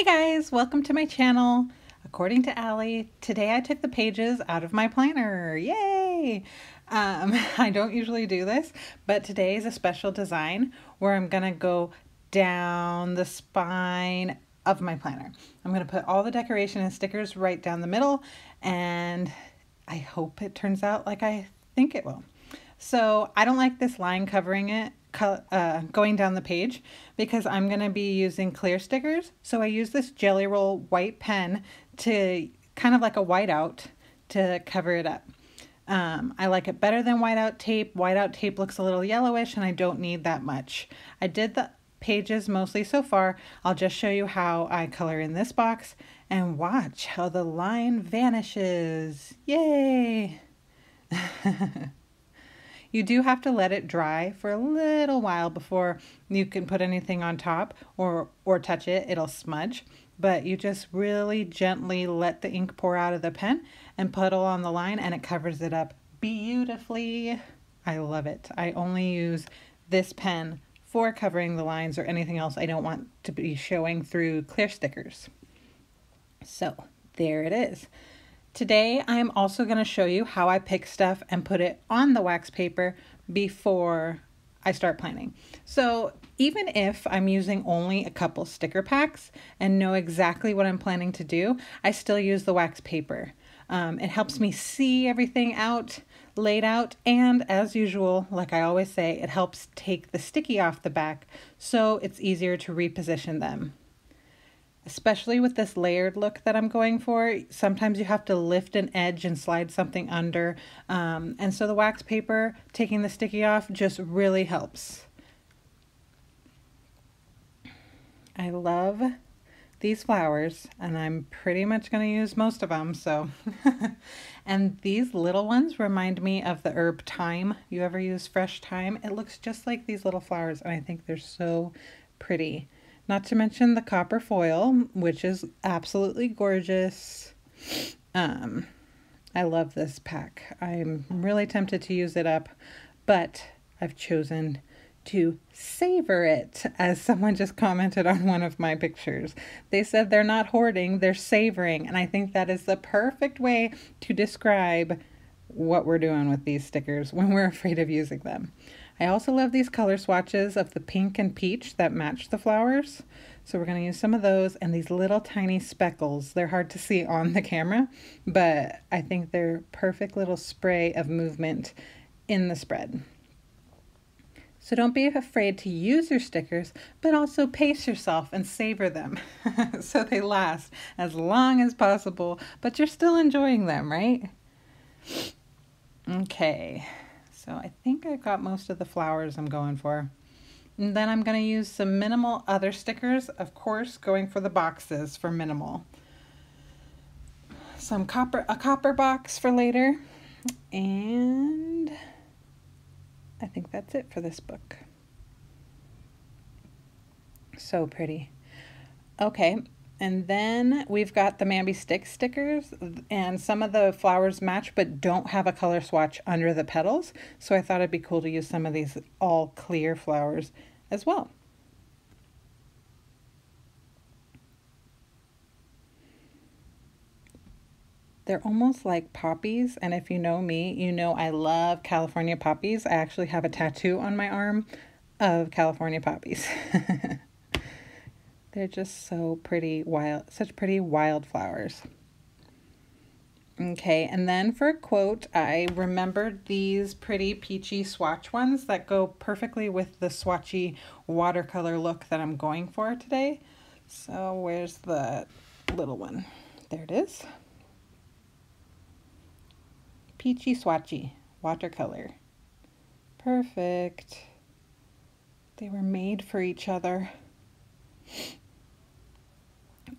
Hey guys, welcome to my channel. According to Allie, today I took the pages out of my planner. Yay! I don't usually do this, but today is a special design where I'm gonna go down the spine of my planner. I'm gonna put all the decoration and stickers right down the middle, and I hope it turns out like I think it will. So I don't like this line covering it, going down the page, because I'm going to be using clear stickers. So I use this Jelly Roll white pen to kind of like a whiteout to cover it up. I like it better than whiteout tape. Whiteout tape looks a little yellowish and I don't need that much. I did the pages mostly so far. I'll just show you how I color in this box and watch how the line vanishes. Yay! You do have to let it dry for a little while before you can put anything on top or touch it. It'll smudge, but you just really gently let the ink pour out of the pen and puddle on the line and it covers it up beautifully. I love it. I only use this pen for covering the lines or anything else I don't want to be showing through clear stickers. So there it is. Today, I'm also going to show you how I pick stuff and put it on the wax paper before I start planning. So even if I'm using only a couple sticker packs and know exactly what I'm planning to do, I still use the wax paper. It helps me see everything out, laid out, and as usual, like I always say, it helps take the sticky off the back so it's easier to reposition them. Especially with this layered look that I'm going for, sometimes you have to lift an edge and slide something under. And so the wax paper, taking the sticky off, just really helps. I love these flowers and I'm pretty much going to use most of them. So, and these little ones remind me of the herb thyme. You ever use fresh thyme? It looks just like these little flowers and I think they're so pretty. Not to mention the copper foil, which is absolutely gorgeous. I love this pack. I'm really tempted to use it up, but I've chosen to savor it, as someone just commented on one of my pictures. They said they're not hoarding, they're savoring, and I think that is the perfect way to describe what we're doing with these stickers when we're afraid of using them. I also love these color swatches of the pink and peach that match the flowers. So we're going to use some of those and these little tiny speckles. They're hard to see on the camera, but I think they're perfect little spray of movement in the spread. So don't be afraid to use your stickers, but also pace yourself and savor them so they last as long as possible, but you're still enjoying them, right? Okay. So I think I've got most of the flowers I'm going for. And then I'm going to use some minimal other stickers, of course, going for the boxes for minimal. A copper box for later. And I think that's it for this book. So pretty. Okay. And then we've got the Mambi Stick stickers, and some of the flowers match but don't have a color swatch under the petals. So I thought it'd be cool to use some of these all clear flowers as well. They're almost like poppies, and if you know me, you know I love California poppies. I actually have a tattoo on my arm of California poppies. They're just so pretty, such pretty wildflowers. Okay, and then for a quote, I remembered these pretty peachy swatch ones that go perfectly with the swatchy watercolor look that I'm going for today. So where's the little one? There it is. Peachy swatchy watercolor. Perfect. They were made for each other.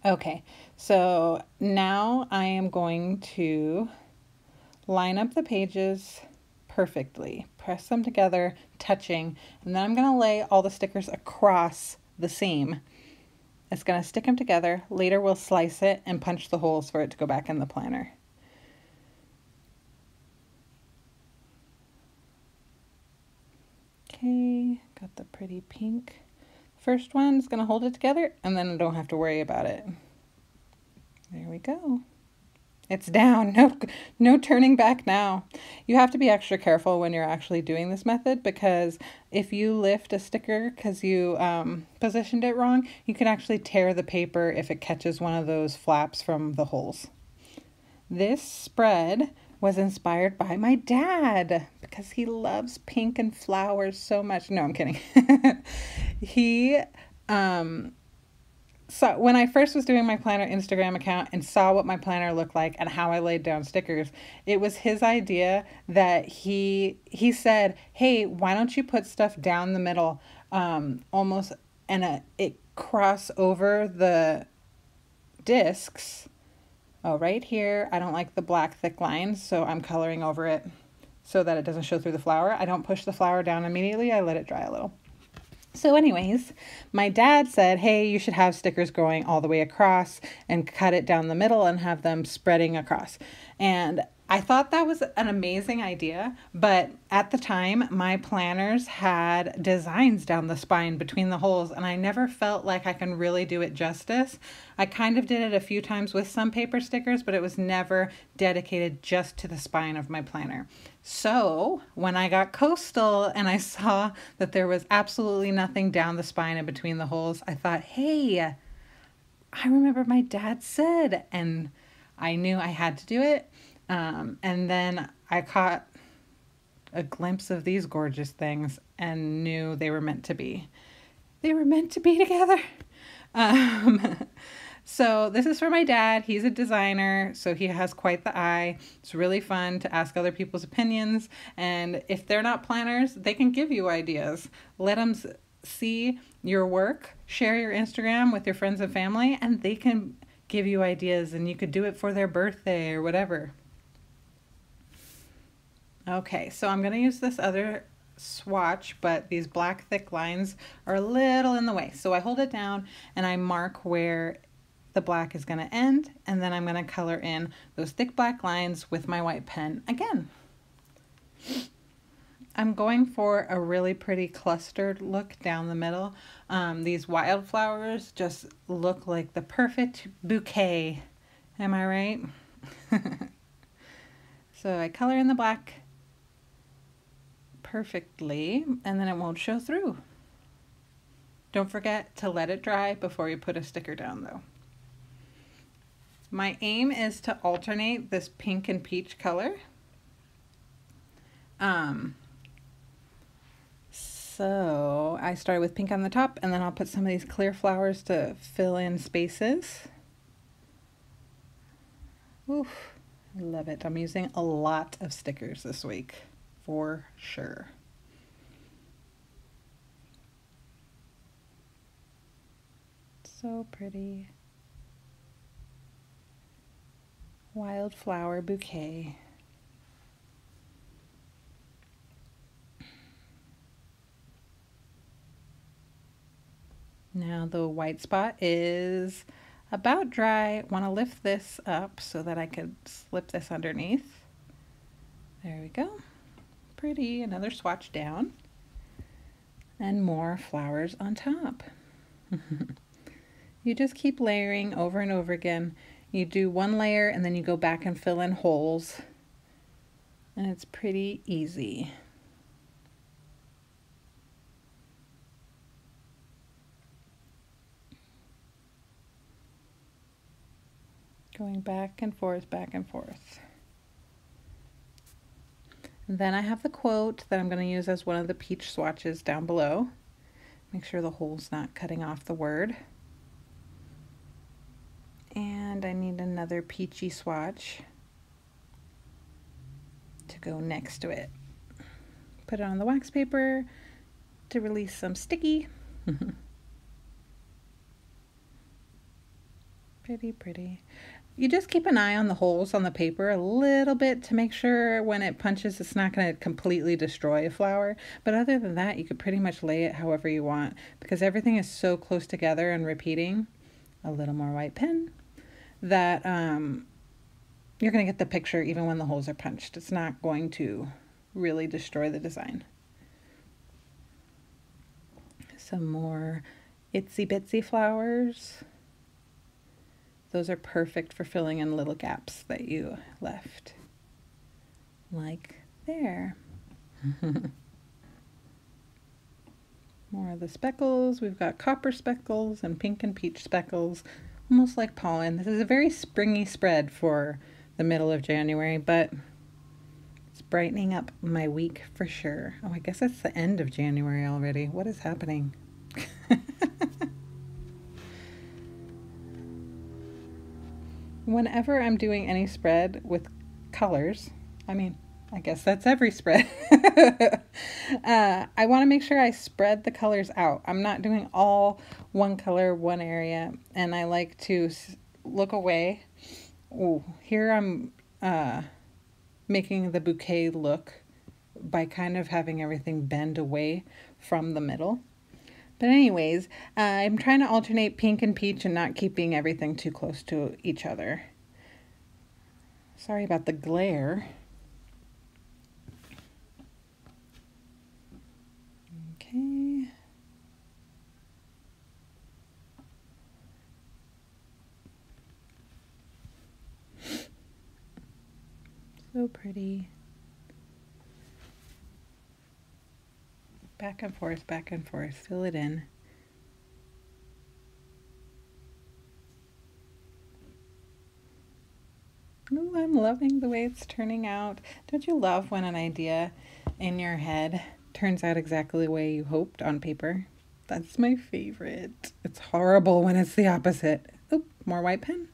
Okay, so now I am going to line up the pages perfectly, press them together, touching, and then I'm going to lay all the stickers across the seam. It's going to stick them together. Later we'll slice it and punch the holes for it to go back in the planner. Okay, got the pretty pink. first one is going to hold it together, and then I don't have to worry about it. There we go. It's down. No turning back now. You have to be extra careful when you're actually doing this method, because if you lift a sticker because you positioned it wrong, you can actually tear the paper if it catches one of those flaps from the holes. This spread was inspired by my dad because he loves pink and flowers so much. No, I'm kidding. He So when I first was doing my planner Instagram account and saw what my planner looked like and how I laid down stickers, it was his idea that he said, "Hey, why don't you put stuff down the middle, almost, and it cross over the discs." Oh, right here, I don't like the black thick lines, so I'm coloring over it so that it doesn't show through the flower. I don't push the flower down immediately. I let it dry a little. So anyways, my dad said, hey, you should have stickers going all the way across and cut it down the middle and have them spreading across. And I thought that was an amazing idea, but at the time, my planners had designs down the spine between the holes, and I never felt like I can really do it justice. I kind of did it a few times with some paper stickers, but it was never dedicated just to the spine of my planner. So when I got Coastal and I saw that there was absolutely nothing down the spine and between the holes, I thought, hey, I remember my dad said, and I knew I had to do it. And then I caught a glimpse of these gorgeous things and knew they were meant to be. They were meant to be together. So this is for my dad. He's a designer, so he has quite the eye. It's really fun to ask other people's opinions. And if they're not planners, they can give you ideas. Let them see your work. Share your Instagram with your friends and family, and they can give you ideas, and you could do it for their birthday or whatever. Okay, so I'm going to use this other swatch, but these black thick lines are a little in the way. So I hold it down and I mark where the black is going to end, and then I'm going to color in those thick black lines with my white pen again. I'm going for a really pretty clustered look down the middle. These wildflowers just look like the perfect bouquet. Am I right? So I color in the black perfectly, and then it won't show through. Don't forget to let it dry before you put a sticker down though. My aim is to alternate this pink and peach color. So I started with pink on the top, and then I'll put some of these clear flowers to fill in spaces. Oof, I love it. I'm using a lot of stickers this week, for sure. So pretty. Wildflower bouquet. Now the white spot is about dry. I want to lift this up so that I could slip this underneath. There we go. Pretty. Another swatch down. And more flowers on top. You just keep layering over and over again. You do one layer and then you go back and fill in holes. And it's pretty easy. Going back and forth, back and forth. And then I have the quote that I'm going to use as one of the peach swatches down below. Make sure the hole's not cutting off the word. And I need another peachy swatch to go next to it. Put it on the wax paper to release some sticky. Pretty, pretty. You just keep an eye on the holes on the paper a little bit to make sure when it punches it's not going to completely destroy a flower. But other than that, you could pretty much lay it however you want because everything is so close together and repeating. A little more white pen that you're going to get the picture even when the holes are punched. It's not going to really destroy the design. Some more itsy bitsy flowers. Those are perfect for filling in little gaps that you left. Like there. More of the speckles. We've got copper speckles and pink and peach speckles, almost like pollen. This is a very springy spread for the middle of January, but it's brightening up my week for sure. Oh, I guess it's the end of January already. What is happening? Whenever I'm doing any spread with colors, I guess that's every spread. I want to make sure I spread the colors out. I'm not doing all one color, one area, and I like to look away. Oh, here I'm making the bouquet look by kind of having everything bend away from the middle. But anyways, I'm trying to alternate pink and peach and not keeping everything too close to each other. Sorry about the glare. Okay. So pretty. Back and forth, fill it in. Ooh, I'm loving the way it's turning out. Don't you love when an idea in your head turns out exactly the way you hoped on paper? That's my favorite. It's horrible when it's the opposite. Oop, more white pen.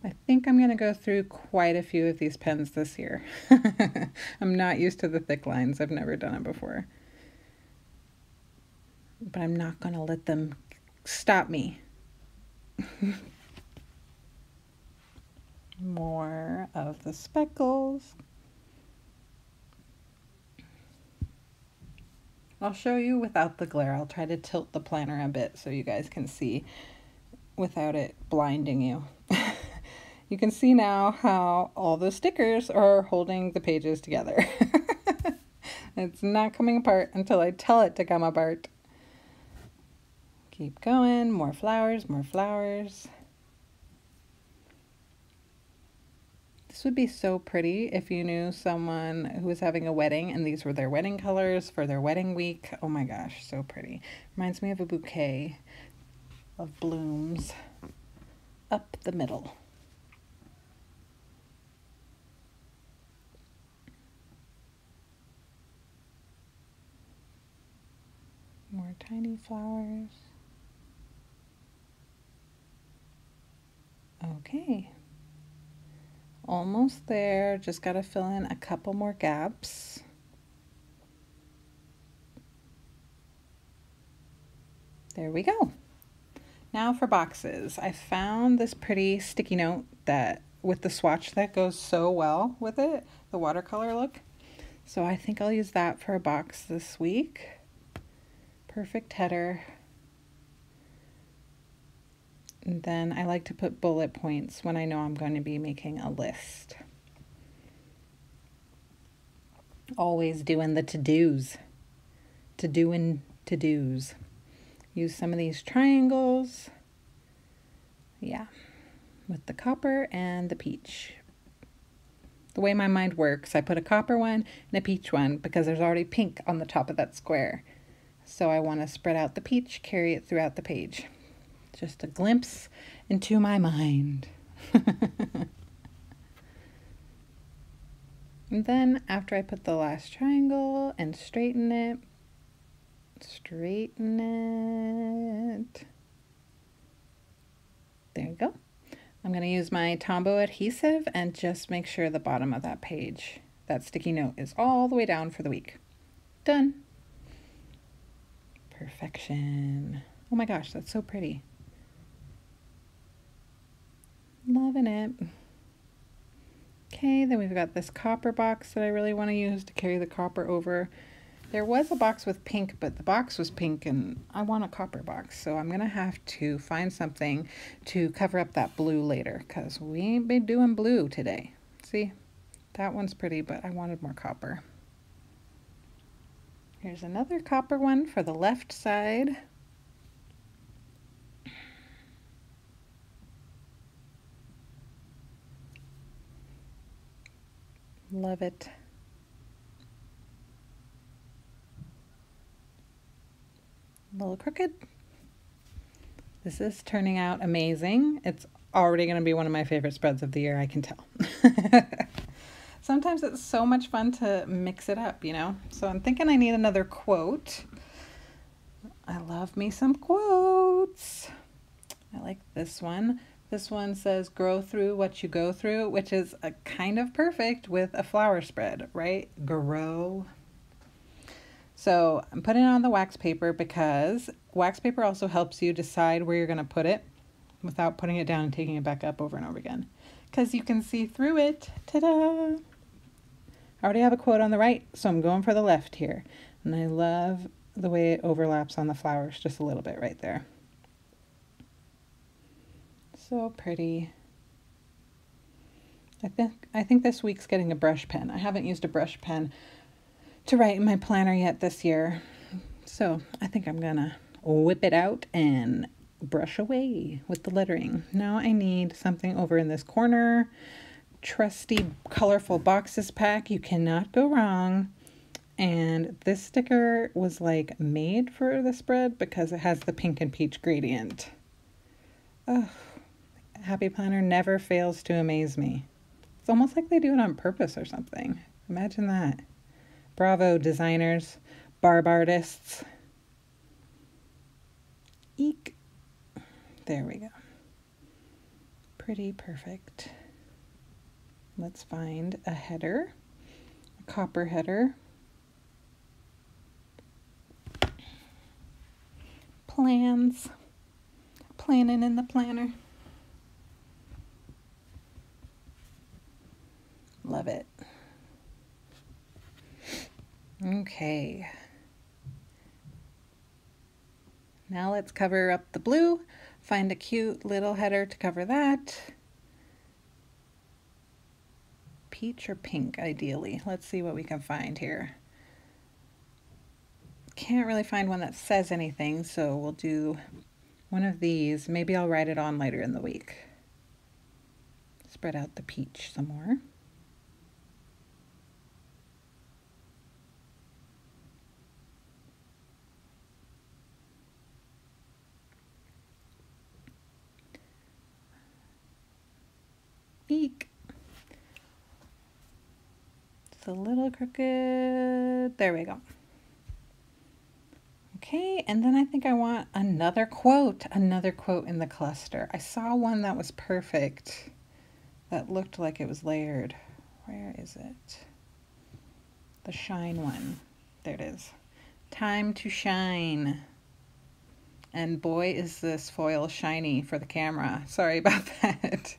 I think I'm going to go through quite a few of these pens this year. I'm not used to the thick lines. I've never done it before. But I'm not going to let them stop me. More of the speckles. I'll show you without the glare. I'll try to tilt the planner a bit so you guys can see without it blinding you. You can see now how all the stickers are holding the pages together. It's not coming apart until I tell it to come apart. Keep going, more flowers, more flowers. This would be so pretty if you knew someone who was having a wedding and these were their wedding colors for their wedding week. Oh my gosh, so pretty. Reminds me of a bouquet of blooms up the middle. More tiny flowers. Okay. Almost there. Just got to fill in a couple more gaps. There we go. Now for boxes. I found this pretty sticky note that with the swatch that goes so well with it, the watercolor look. So I think I'll use that for a box this week. Perfect header. And then I like to put bullet points when I know I'm going to be making a list. Always doing the to-dos. To-dos. Use some of these triangles. Yeah, with the copper and the peach. The way my mind works, I put a copper one and a peach one because there's already pink on the top of that square. So I want to spread out the peach, carry it throughout the page. Just a glimpse into my mind. And then after I put the last triangle and straighten it. There you go. I'm going to use my Tombow adhesive and just make sure the bottom of that page, that sticky note, is all the way down for the week. Done. Perfection. Oh my gosh, that's so pretty. Loving it. Okay, then we've got this copper box that I really want to use to carry the copper over. There was a box with pink, but the box was pink and I want a copper box. So I'm going to have to find something to cover up that blue later because we ain't been doing blue today. See, that one's pretty, but I wanted more copper. Here's another copper one for the left side. Love it. A little crooked. This is turning out amazing. It's already going to be one of my favorite spreads of the year, I can tell. Sometimes it's so much fun to mix it up, you know? So I'm thinking I need another quote. I love me some quotes. I like this one. This one says, grow through what you go through, which is a kind of perfect with a flower spread, right? Grow. So I'm putting it on the wax paper because wax paper also helps you decide where you're going to put it without putting it down and taking it back up over and over again. Because you can see through it. Ta-da! I already have a quote on the right, so I'm going for the left here. And I love the way it overlaps on the flowers just a little bit right there. So pretty. I think this week's getting a brush pen. I haven't used a brush pen to write in my planner yet this year. So I think I'm gonna whip it out and brush away with the lettering. Now I need something over in this corner. Trusty colorful boxes pack. You cannot go wrong. And this sticker was like made for the spread because it has the pink and peach gradient. Oh, Happy Planner never fails to amaze me. It's almost like they do it on purpose or something. Imagine that. Bravo, designers, barb artists. Eek. There we go. Pretty perfect. Let's find a header, a copper header. Plans. Planning in the planner. Love it. Okay. Now let's cover up the blue. Find a cute little header to cover that. Peach or pink, ideally. Let's see what we can find here. Can't really find one that says anything, so we'll do one of these. Maybe I'll write it on later in the week. Spread out the peach some more. Eek. It's a little crooked. There we go. Okay, and then I think I want another quote in the cluster. I saw one that was perfect, that looked like it was layered. Where is it? The shine one. There it is. Time to shine. And boy, is this foil shiny for the camera. Sorry about that.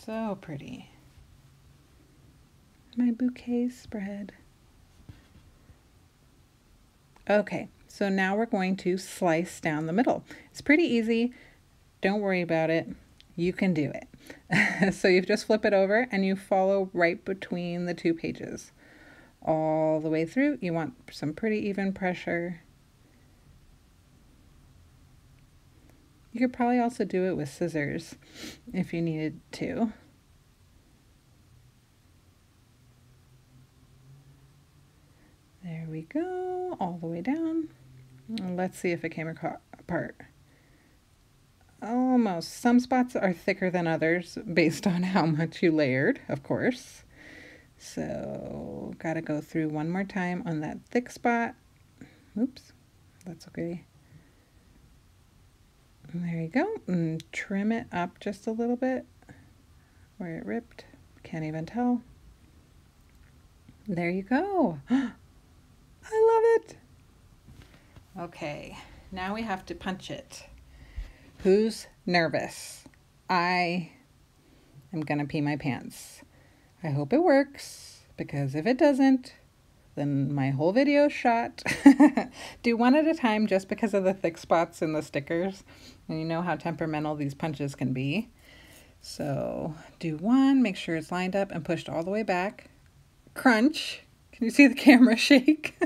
So pretty. My bouquet spread. Okay, so now we're going to slice down the middle. It's pretty easy. Don't worry about it. You can do it. So you just flip it over and you follow right between the two pages. All the way through. You want some pretty even pressure. You could probably also do it with scissors if you needed to. There we go, all the way down. Let's see if it came apart. Almost. Some spots are thicker than others based on how much you layered, of course. So, gotta go through one more time on that thick spot. Oops, that's okay. There you go. And trim it up just a little bit where it ripped. Can't even tell. There you go. I love it. Okay, now we have to punch it. Who's nervous? I am gonna pee my pants. I hope it works, because if it doesn't, then my whole video is shot. Do one at a time just because of the thick spots in the stickers. And you know how temperamental these punches can be. So do one, make sure it's lined up and pushed all the way back. Crunch. Can you see the camera shake?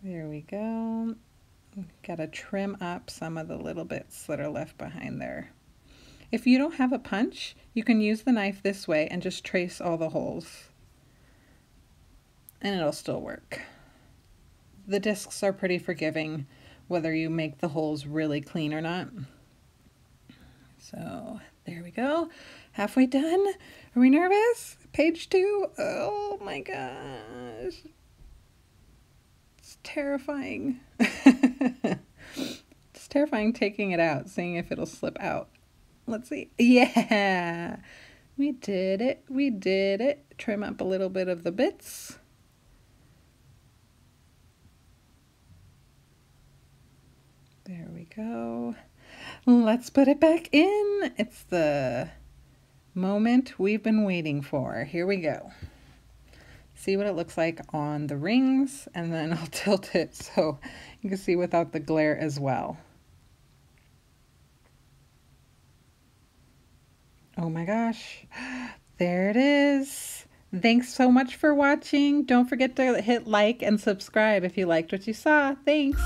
There we go. Got to trim up some of the little bits that are left behind there. If you don't have a punch, you can use the knife this way and just trace all the holes. And it'll still work. The discs are pretty forgiving, whether you make the holes really clean or not. So there we go. Halfway done. Are we nervous? Page 2. Oh my gosh. It's terrifying. It's terrifying taking it out, seeing if it'll slip out. Let's see. Yeah, we did it. We did it. Trim up a little bit of the bits. There we go. Let's put it back in. It's the moment we've been waiting for. Here we go. See what it looks like on the rings, and then I'll tilt it so you can see without the glare as well. Oh my gosh, there it is. Thanks so much for watching. Don't forget to hit like and subscribe if you liked what you saw. Thanks.